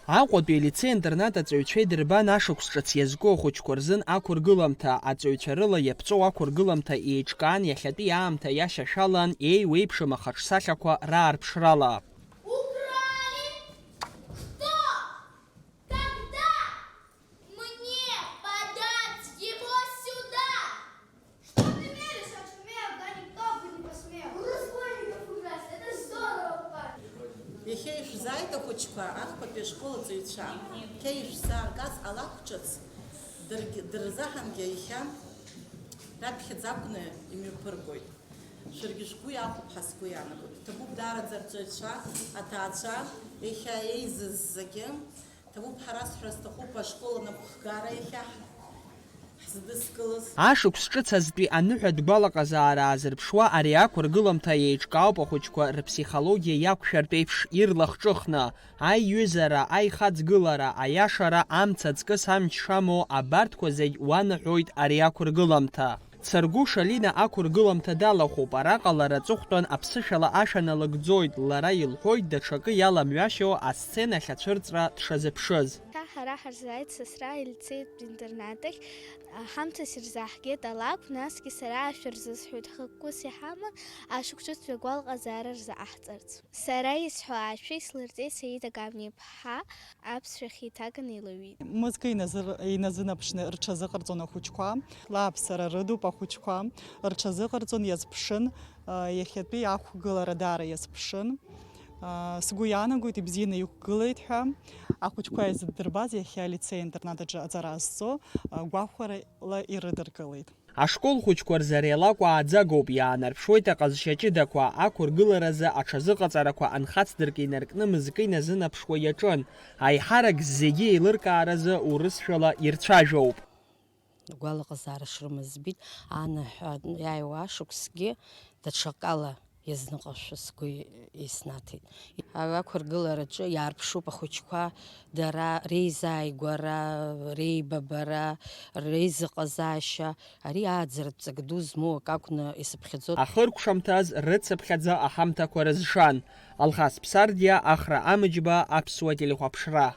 Аҟәатәи алицеи-интернат аҵаҩцәа идырбан ашықәс ҿыц иазку ахәыҷқәа рзын ақәыргыламҭа аҵаҩцәа рыла иаԥҵәоу ақәыргыламҭа еиҿкаан иахьатәи аамҭа иашьашәалан еиуеиԥшым ахаҿсахьақәа раарԥшрала. Иахьа ишәзааит ахәыҷқәа ахԥатәи ашкол аҵаҩцәа. Иахьа ишәзааргаз алакәҿыц дырзаҳамгьы иахьа раԥхьаӡа акәны имҩаԥыргоит. Шәаргьы шәгәы иахәап ҳәа сгәы иаанагоит. Ҭабуп даараӡа арҵаҩцәа, аҭаацәа, иахьа еизыз зегьы. Ҭабуп ҳара сҳәара сҭахуп ашкол анапхгара иахьа ҳзыдыскылаз. Ашықәс ҿыц азтәи аныҳәатә гәалаҟазаара аазырԥшуа ари ақәыргыламҭа еиҿкаауп ахәыҷқәа рыԥсихологиа иақәшәартә еиԥш ирлахҿыхны. Аиҩызара, аихаҵгылара, аиашара, амца аҵкыс амч шамоу абарҭқәа зегь уанаҳәоит ари ақәыргыламҭа. Царгәы Шалина ақәыргыламҭа далахәуп, араҟа лара аҵыхәтәан аԥсышәала ашәа налагӡоит, лара илҳәоит даҽакы иаламҩашьо асценахь ацәырҵра дшазыԥшыз. Ҳара ҳарзааит сасра илицеитә интернатахь, ҳамҭас ирзаҳгеит алакә, насгьы сара ашәа рзысҳәоит, хықәкыс иҳама ашықәсытәи агәалаҟазаара рзааҳҵарц. Сара исҳәо ашәа ислырҵеит Саида Гамниа-иԥҳа, аԥсшәахь иҭаган илаҩит. Мызкы иназынаԥшны рҽазыҟарҵон ахәыҷқәа, лааԥсара рыдуп ахәыҷқәа, рҽазыҟарҵон, иазԥшын, иахьатәи ақәгылара даара иазԥшын. Сгәы иаанагоит ибзианы иқәгылеит ҳәа, ахәыҷқәа изыддырбаз иахьа алицеи-интернат аҿы аҵара азцо гәахәарала ирыдыркылеит. Ашкол хәыҷқәа рзы ари алакә ааӡагоуп, иаанарԥшуеит аҟазшьа ҷыдақәа, ақәыргыларазы аҽазыҟаҵарақәа анхацдырк инаркны мызкы иназынаԥшуа иаҿын. Аиҳарак зегьы еилыркааразы урысшәала ирцәажәоуп. Гәалаҟазаара шрымаз збит, анаҳәа иааиуа ашықәсгьы даҽакала иазныҟашәа сгәы иснаҭеит. Ақәыргылараҿы иаарԥшуп ахәыҷқәа дара реизааигәара, реибабара, реизыҟазаашьа, ари ааӡаратә ҵак ду змоу ак акәны исыԥхьаӡоит. Ахыркәшамҭаз рыцыԥхьаӡа аҳамҭақәа рызшан. Алхас Ԥсардиа, Ахра Амыџьба, Аԥсуа телехәаԥшра.